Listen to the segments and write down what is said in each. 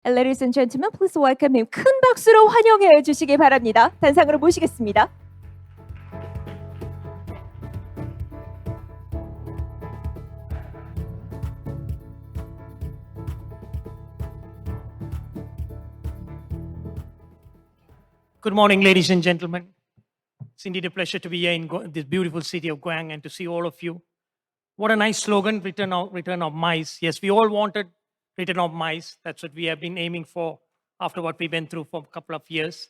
Ladies and gentlemen, please welcome him. 큰 박수로 환영해 주시기 바랍니다. 단상으로 모시겠습니다. Good morning, ladies and gentlemen. It's indeed a pleasure to be here in this beautiful city of Goang and to see all of you. What a nice slogan, return of mice. Yes, we all wanted return of mice. That's what we have been aiming for after what we went through for a couple of years.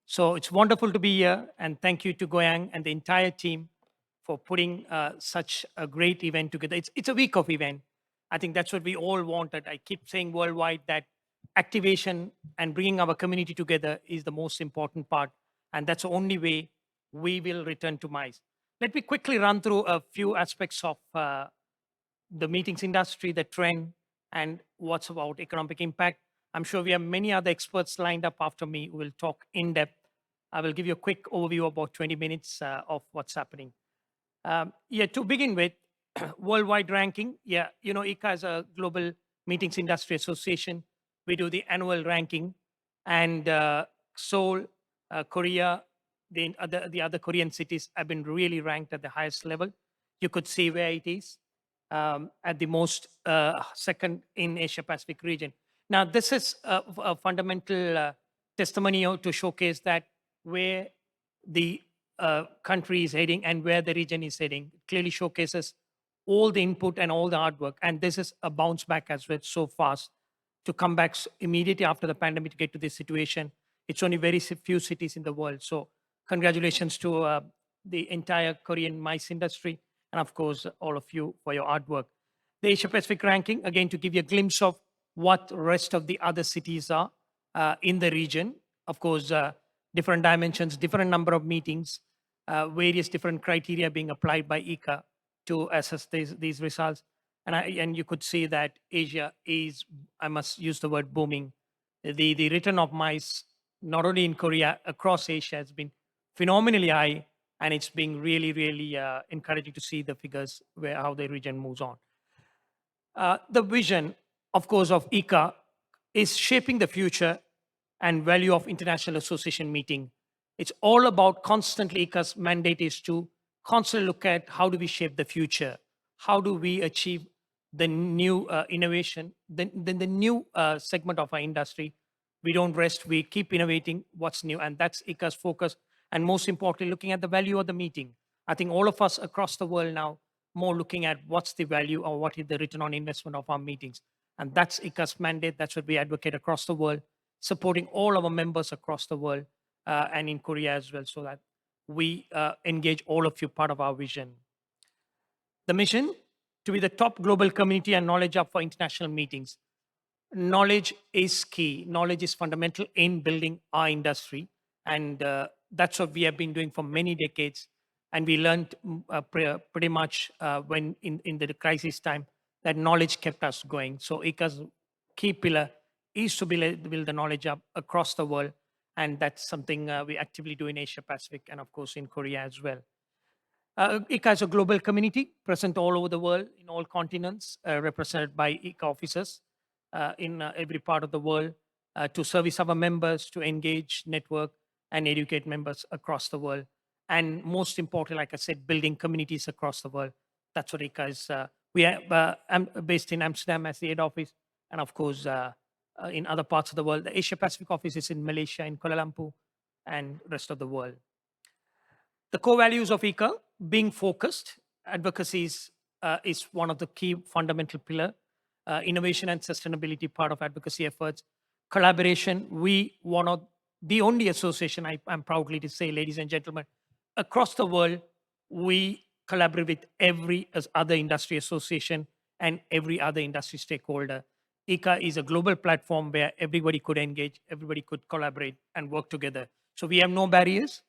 So it's wonderful to be here, and thank you to Goang and the entire team for putting such a great event together. It's a week of event. I think that's what we all wanted. I keep saying worldwide that activation and bringing our community together is the most important part, and that's the only way we will return to mice. Let me quickly run through a few aspects of the meetings industry, the trend, and what's about economic impact. I'm sure we have many other experts lined up after me who will talk in depth. I will give you a quick overview, about 20 minutes of what's happening. To begin with, worldwide ranking. ICCA is a global meetings industry association. We do the annual ranking, and Seoul, Korea, the other Korean cities have been really ranked at the highest level. You could see where it is at the most second in Asia Pacific region. Now, this is a fundamental testimonial to showcase that where the country is heading and where the region is heading. It clearly showcases all the input and all the hard work. And this is a bounce back as well, so fast to come back immediately after the pandemic to get to this situation. It's only very few cities in the world. So congratulations to the entire Korean mice industry, and of course, all of you for your hard work. The Asia Pacific ranking, again, to give you a glimpse of what rest of the other cities are in the region. Of course, different dimensions, different number of meetings, various different criteria being applied by ICCA to assess these results. And you could see that Asia is, I must use the word, booming. The return of mice, not only in Korea, across Asia has been phenomenally high, and it's been really, really encouraging to see the figures how the region moves on. The vision, of course, of ICCA is shaping the future and value of international association meeting. It's all about constantly, ICCA's mandate is to constantly look at how do we shape the future? How do we achieve the new innovation, the new segment of our industry? We don't rest, we keep innovating what's new, and that's ICCA's focus. And most importantly, looking at the value of the meeting. I think all of us across the world now more looking at what's the value or what is the return on investment of our meetings. And that's ICCA's mandate. That's what we advocate across the world, supporting all our members across the world and in Korea as well, so that we engage all of you part of our vision. The mission, to be the top global community and knowledge hub for international meetings. Knowledge is key. Knowledge is fundamental in building our industry. And that's what we have been doing for many decades. And we learned pretty much when in the crisis time that knowledge kept us going. So ICCA's key pillar is to build the knowledge hub across the world. And that's something we actively do in Asia Pacific and, of course, in Korea as well. ICCA is a global community present all over the world, in all continents, represented by ICCA officers in every part of the world to service our members, to engage, network, and educate members across the world. And most importantly, like I said, building communities across the world. That's what ICCA is. We are based in Amsterdam as the head office, and of course, in other parts of the world. The Asia Pacific office is in Malaysia, in Kuala Lumpur, and rest of the world. The core values of ICCA, being focused, advocacy is one of the key fundamental pillar. Innovation and sustainability, part of advocacy efforts. Collaboration, we one of the only association, I'm proudly to say, ladies and gentlemen, across the world, we collaborate with every other industry association and every other industry stakeholder. ICCA is a global platform where everybody could engage, everybody could collaborate and work together. So we have no barriers.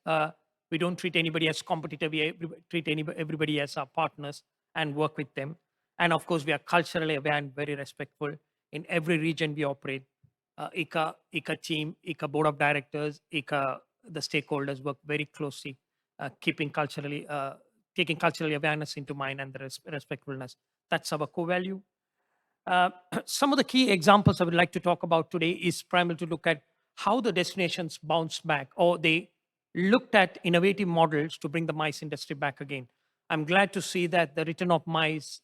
We don't treat anybody as competitor. We treat everybody as our partners and work with them. And of course, we are culturally aware and very respectful in every region we operate. ICCA team, ICCA board of directors, ICCA, the stakeholders work very closely, taking culturally awareness into mind and the respectfulness. That's our core value. Some of the key examples I would like to talk about today is primarily to look at how the destinations bounced back, or they looked at innovative models to bring the MICE industry back again. I'm glad to see that the return of MICE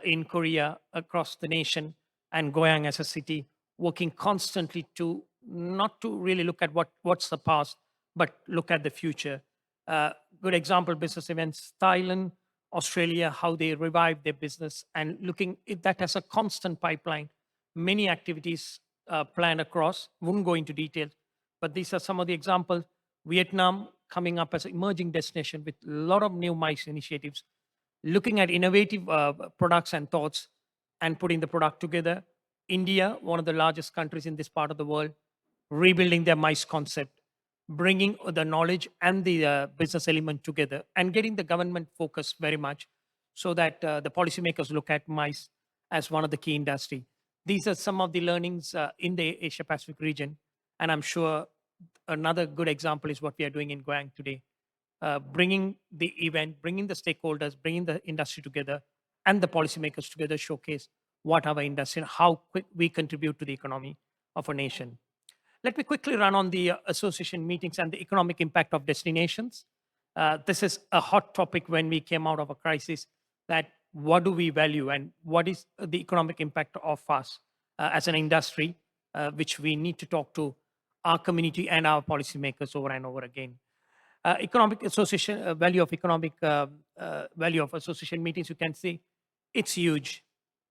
in Korea, across the nation, and Goyang as a city, working constantly to not to really look at what's the past, but look at the future. Uh, Good example, business events, Thailand, Australia, how they revived their business, and looking at that as a constant pipeline. Many activities planned across, wouldn't go into details, but these are some of the examples. Vietnam coming up as an emerging destination with a lot of new MICE initiatives, looking at innovative products and thoughts and putting the product together. India, one of the largest countries in this part of the world, rebuilding their MICE concept, bringing the knowledge and the business element together, and getting the government focused very much so that the policymakers look at MICE as one of the key industry. These are some of the learnings in the Asia Pacific region, and I'm sure another good example is what we are doing in Goang today, bringing the event, bringing the stakeholders, bringing the industry together, and the policymakers together, showcase what our industry, how quick we contribute to the economy of a nation. Let me quickly run on the association meetings and the economic impact of destinations. This is a hot topic when we came out of a crisis, that what do we value and what is the economic impact of us as an industry, which we need to talk to our community and our policymakers over and over again. Economic association value of association meetings, you can see it's huge.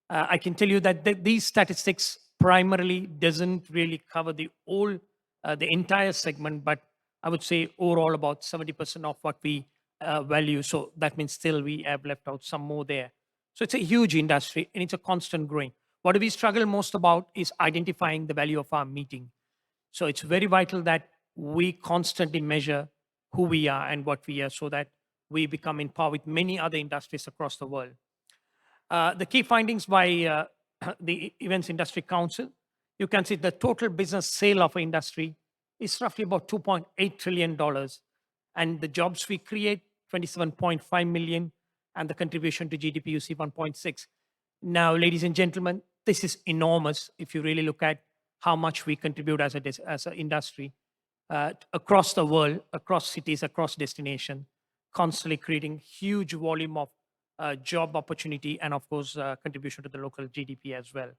I can tell you that these statistics primarily doesn't really cover the entire segment, but I would say overall about 70% of what we value. So that means still we have left out some more there. So it's a huge industry and it's a constant growing. What do we struggle most about is identifying the value of our meeting. So it's very vital that we constantly measure who we are and what we are, so that we become in par with many other industries across the world. The key findings by the Events Industry Council, you can see the total business sale of an industry is roughly about $2.8 trillion. And the jobs we create, 27.5 million, and the contribution to GDP, you see 1.6. Now, ladies and gentlemen, this is enormous if you really look at how much we contribute as an industry across the world, across cities, across destination, constantly creating huge volume of job opportunity and, of course, contribution to the local GDP as well.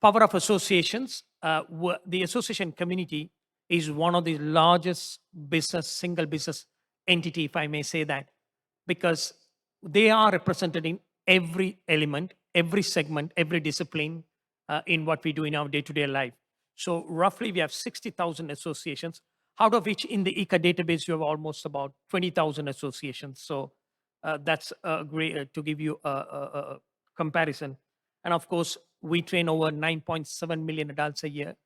Power of associations. The association community is one of the largest single business entity, if I may say that, because they are represented in every element, every segment, every discipline in what we do in our day-to-day life. So roughly we have 60,000 associations, out of which in the ICCA database you have almost about 20,000 associations. So that's great to give you a comparison. And of course, we train over 9.7 million adults a year.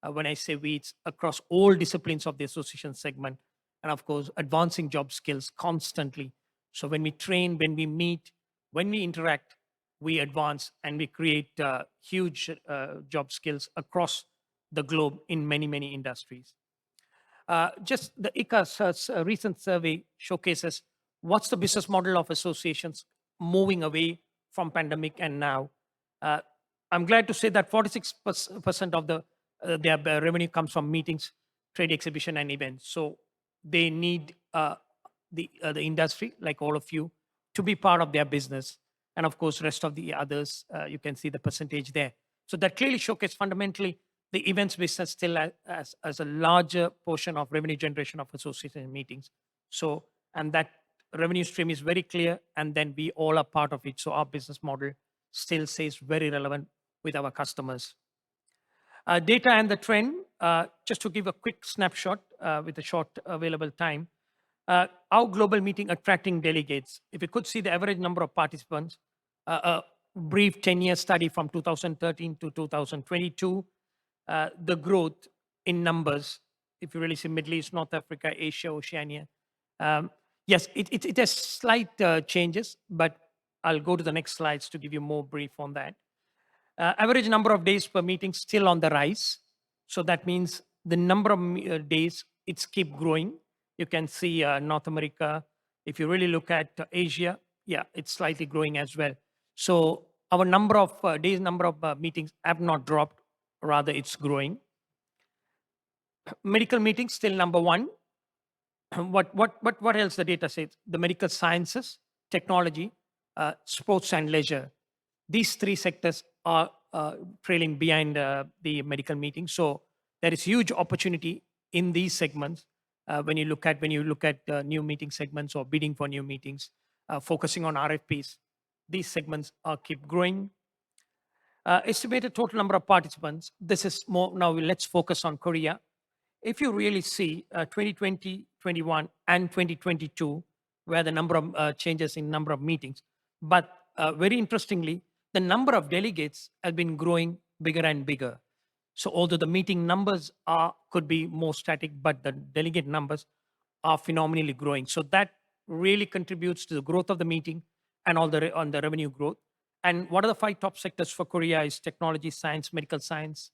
When I say we, it's across all disciplines of the association segment. And of course, advancing job skills constantly. So when we train, when we meet, when we interact, we advance and we create huge job skills across the globe in many, many industries. Just the ICCA's recent survey showcases what's the business model of associations moving away from pandemic and now. I'm glad to say that 46% of their revenue comes from meetings, trade exhibition, and events. So they need the industry, like all of you, to be part of their business. And of course, rest of the others, you can see the percentage there. So that clearly showcases fundamentally the events business still as a larger portion of revenue generation of association meetings. So, and that revenue stream is very clear, and then we all are part of it. So our business model still stays very relevant with our customers. Data and the trend, just to give a quick snapshot with a short available time. Our global meeting attracting delegates. If you could see the average number of participants, a brief 10-year study from 2013 to 2022, the growth in numbers, if you really see Middle East, North Africa, Asia, Oceania. Yes, it has slight changes, but I'll go to the next slides to give you more brief on that. Average number of days per meeting still on the rise. So that means the number of days, it's keep growing. You can see North America. If you really look at Asia, yeah, it's slightly growing as well. So our number of number of meetings have not dropped, rather it's growing. Medical meetings still number one. What else the data says? The medical sciences, technology, sports and leisure. These three sectors are trailing behind the medical meetings. So there is huge opportunity in these segments when you look at new meeting segments or bidding for new meetings, focusing on RFPs. These segments are keep growing. Estimated total number of participants. This is more now. Let's focus on Korea. If you really see 2020, 21, and 2022, where the number of changes in number of meetings, but very interestingly, the number of delegates has been growing bigger and bigger. So although the meeting numbers are could be more static, but the delegate numbers are phenomenally growing. So that really contributes to the growth of the meeting and all the on the revenue growth. And what are the five top sectors for Korea is technology, science, medical science,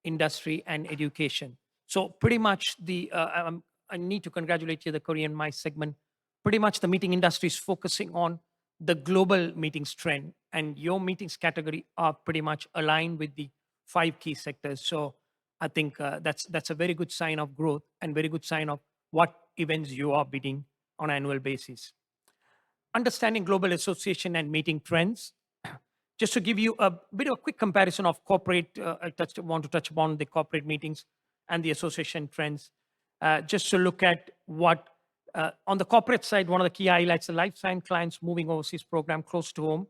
industry, and education. So pretty much I need to congratulate you, the Korean MICE segment. Pretty much the meeting industry is focusing on the global meetings trend, and your meetings category are pretty much aligned with the five key sectors. So I think that's a very good sign of growth and very good sign of what events you are bidding on an annual basis. Understanding global association and meeting trends. Just to give you a bit of a quick comparison of corporate, want to touch upon the corporate meetings and the association trends. Just to look at what, on the corporate side, one of the key highlights, the life science clients moving overseas program close to home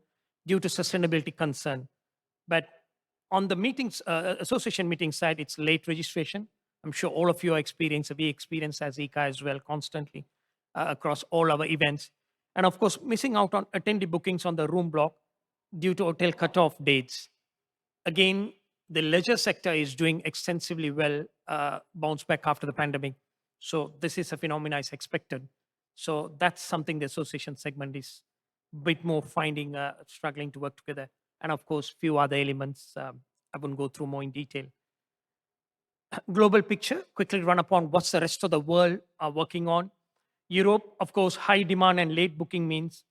due to sustainability concern. But on the meetings, association meeting side, it's late registration. I'm sure all of you are experiencing, we experience as ICCA as well constantly across all our events. And of course, missing out on attendee bookings on the room block due to hotel cutoff dates. Again, the leisure sector is doing extensively well, bounce back after the pandemic. So this is a phenomenon is expected. So that's something the association segment is a bit more finding, struggling to work together. And of course, few other elements I won't go through more in detail. Global picture, quickly run upon what's the rest of the world are working on. Europe, of course, high demand and late booking means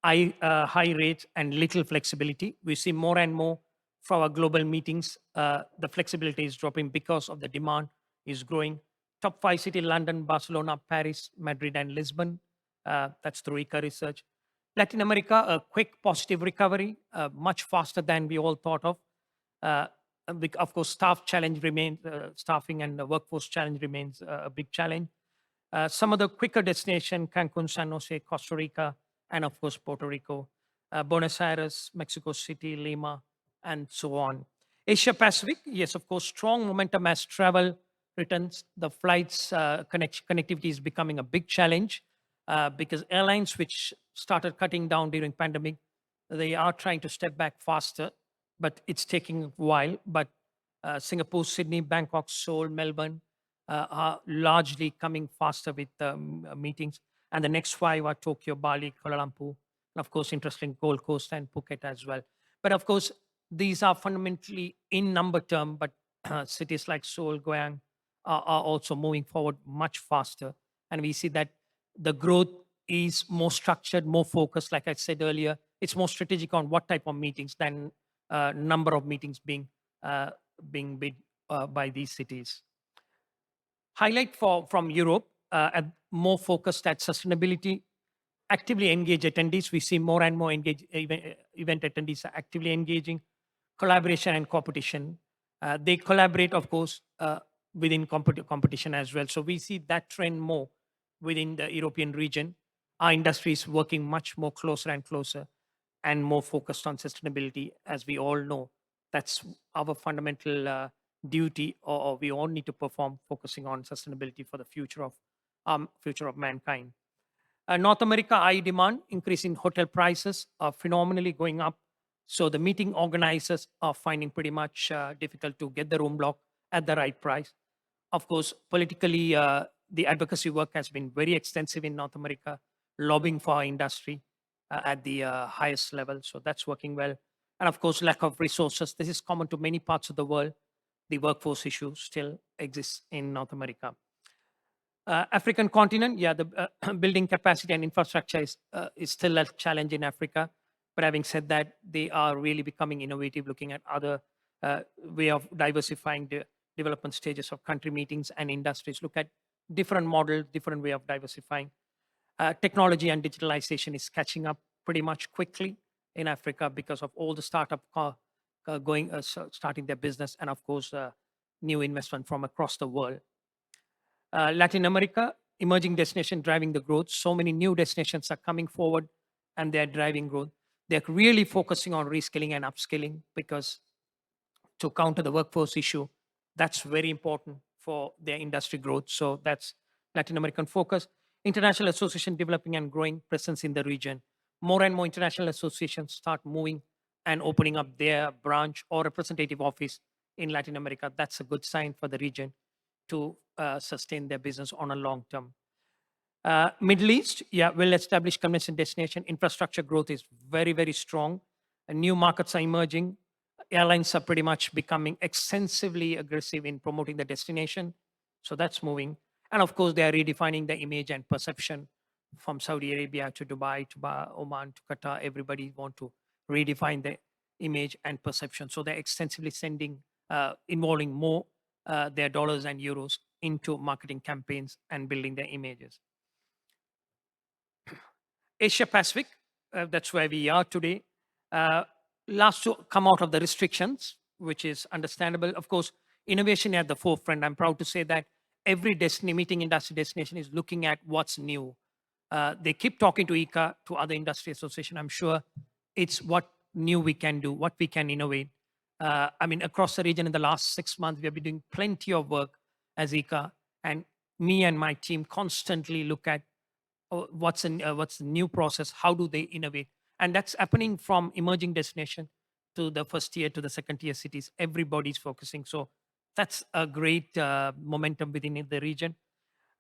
high rates and little flexibility. We see more and more from our global meetings. The flexibility is dropping because of the demand is growing. Top five city: London, Barcelona, Paris, Madrid, and Lisbon. That's through ICCA research. Latin America, a quick positive recovery, much faster than we all thought of. Of course, staffing and the workforce challenge remains a big challenge. Some of the quicker destination: Cancun, San Jose, Costa Rica, and of course Puerto Rico, Buenos Aires, Mexico City, Lima, and so on. Asia Pacific, yes, of course, strong momentum as travel returns. The flights connectivity is becoming a big challenge because airlines which started cutting down during pandemic, they are trying to step back faster, but it's taking a while. But Singapore, Sydney, Bangkok, Seoul, Melbourne are largely coming faster with meetings. And the next five are Tokyo, Bali, Kuala Lumpur, and of course, interesting Gold Coast and Phuket as well. But of course, these are fundamentally in number term, but cities like Seoul, Goyang are also moving forward much faster. And we see that the growth is more structured, more focused. Like I said earlier, it's more strategic on what type of meetings than number of meetings being bid by these cities. Highlight from Europe, more focused at sustainability, actively engage attendees. We see more and more event attendees are actively engaging, collaboration and competition. They collaborate, of course, within competition as well. So we see that trend more within the European region. Our industry is working much more closer and closer and more focused on sustainability, as we all know. That's our fundamental duty, or we all need to perform, focusing on sustainability for the future of mankind. North America, high demand, increasing hotel prices are phenomenally going up. So the meeting organizers are finding pretty much difficult to get the room block at the right price. Of course, politically, the advocacy work has been very extensive in North America, lobbying for our industry at the highest level. So that's working well. And of course, lack of resources. This is common to many parts of the world. The workforce issue still exists in North America. African continent, yeah, the building capacity and infrastructure is still a challenge in Africa. But having said that, they are really becoming innovative, looking at other way of diversifying the development stages of country meetings and industries. Look at different models, different way of diversifying. Technology and digitalization is catching up pretty much quickly in Africa because of all the starting their business, and of course, new investment from across the world. Latin America, emerging destination driving the growth. So many new destinations are coming forward and they're driving growth. They're really focusing on reskilling and upskilling because to counter the workforce issue, that's very important for their industry growth. So that's Latin American focus. International association developing and growing presence in the region. More and more international associations start moving and opening up their branch or representative office in Latin America. That's a good sign for the region to sustain their business on a long term. Middle East, yeah, well-established convention destination. Infrastructure growth is very, very strong. And new markets are emerging. Airlines are pretty much becoming extensively aggressive in promoting the destination. So that's moving. And of course, they are redefining the image and perception from Saudi Arabia to Dubai to Oman to Qatar. Everybody want to redefine the image and perception. So they're extensively involving more their dollars and euros into marketing campaigns and building their images. Asia Pacific, that's where we are today. Last to come out of the restrictions, which is understandable. Of course, innovation at the forefront. I'm proud to say that every meeting industry destination is looking at what's new. They keep talking to ICA, to other industry association. I'm sure it's what new we can do, what we can innovate. I mean, across the region in the last 6 months, we have been doing plenty of work as ICA, and me and my team constantly look at what's the new process, how do they innovate, and that's happening from emerging destination to the first tier to the second tier cities. Everybody's focusing, so that's a great momentum within the region.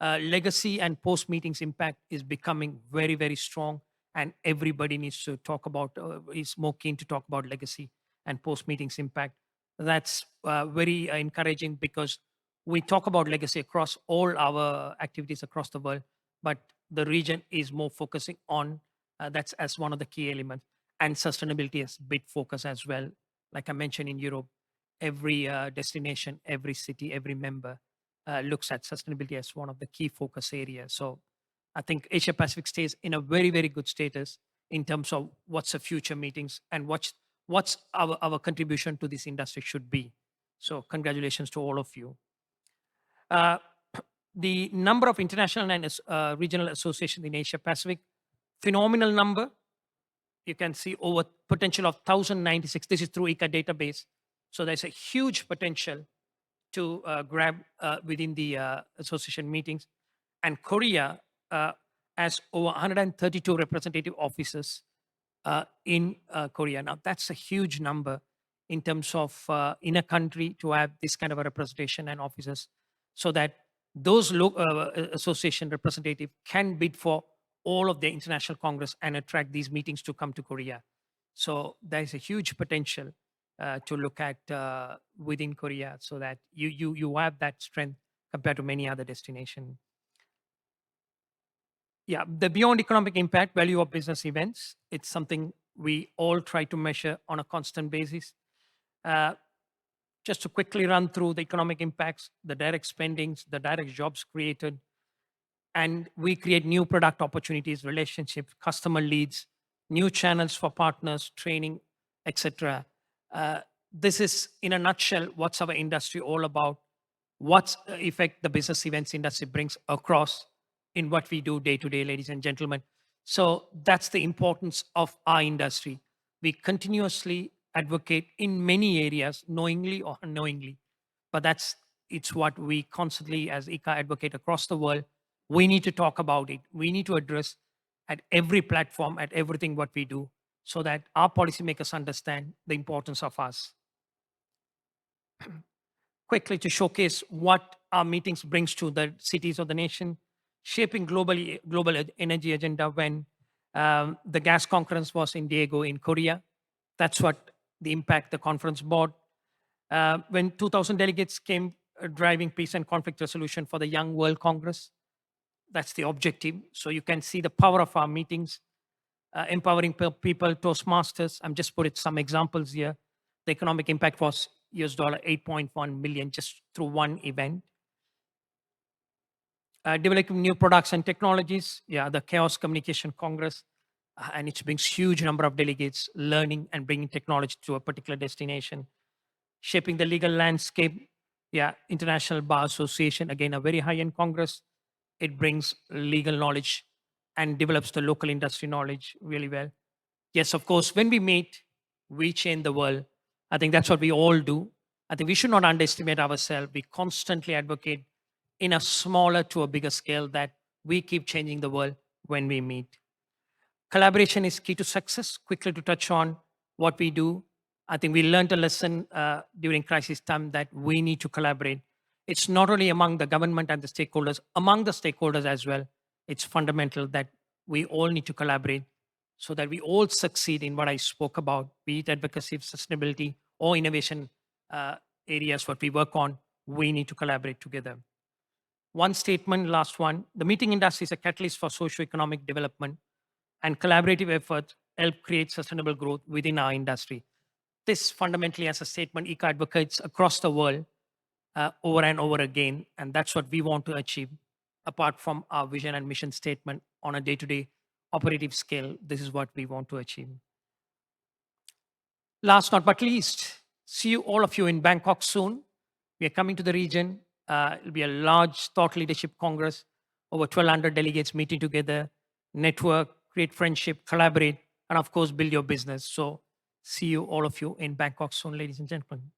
Legacy and post meetings impact is becoming very, very strong, and everybody needs to talk about is more keen to talk about legacy and post meetings impact. That's very encouraging because we talk about legacy across all our activities across the world, but the region is more focusing on that's as one of the key elements, and sustainability is big focus as well. Like I mentioned, in Europe, every destination, every city, every member looks at sustainability as one of the key focus areas. So I think Asia Pacific stays in a very, very good status in terms of what's the future meetings and what's our contribution to this industry should be. So congratulations to all of you. Uh, the number of international and regional associations in Asia Pacific, phenomenal number. You can see over potential of 1,096. This is through ICA database. So there's a huge potential to grab within the association meetings. And Korea has over 132 representative offices in Korea. Now, that's a huge number in terms of in a country to have this kind of a representation and offices, so that those association representative can bid for all of the international congress and attract these meetings to come to Korea. So there is a huge potential to look at within Korea, so that you have that strength compared to many other destinations. Yeah, the beyond economic impact value of business events, it's something we all try to measure on a constant basis. Just to quickly run through the economic impacts, the direct spendings, the direct jobs created, and we create new product opportunities, relationships, customer leads, new channels for partners, training, etc. This is, in a nutshell, what's our industry all about, what effect the business events industry brings across in what we do day to day, ladies and gentlemen. So that's the importance of our industry. We continuously advocate in many areas, knowingly or unknowingly, but it's what we constantly as ICA advocate across the world. We need to talk about it. We need to address at every platform, at everything what we do, so that our policymakers understand the importance of us. Quickly to showcase what our meetings brings to the cities of the nation, shaping global energy agenda. When the gas conference was in Daegu in Korea, that's what the impact the conference brought. When 2,000 delegates came driving peace and conflict resolution for the Young World Congress, that's the objective. So you can see the power of our meetings. empowering people, Toastmasters. I'm just put it some examples here. The economic impact was $8.1 million just through one event. Developing new products and technologies. Yeah, the Chaos Communication Congress, and it brings huge number of delegates learning and bringing technology to a particular destination. Shaping the legal landscape. Yeah, International Bar Association, again, a very high-end congress. It brings legal knowledge and develops the local industry knowledge really well. Yes, of course, when we meet, we change the world. I think that's what we all do. I think we should not underestimate ourselves. We constantly advocate in a smaller to a bigger scale that we keep changing the world when we meet. Collaboration is key to success. Quickly to touch on what we do. I think we learned a lesson during crisis time that we need to collaborate. It's not only among the government and the stakeholders, among the stakeholders as well. It's fundamental that we all need to collaborate so that we all succeed in what I spoke about, be it advocacy, sustainability, or innovation areas what we work on. We need to collaborate together. One statement, last one. The meeting industry is a catalyst for socio-economic development, and collaborative efforts help create sustainable growth within our industry. This fundamentally, as a statement, ICCA advocates across the world over and over again, and that's what we want to achieve. Apart from our vision and mission statement on a day-to-day operative scale, this is what we want to achieve. Last not but least, see you all of you in Bangkok soon. We are coming to the region. It'll be a large thought leadership congress, over 1,200 delegates meeting together, network, create friendship, collaborate, and of course, build your business. So see you, all of you, in Bangkok soon, ladies and gentlemen.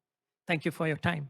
Thank you for your time.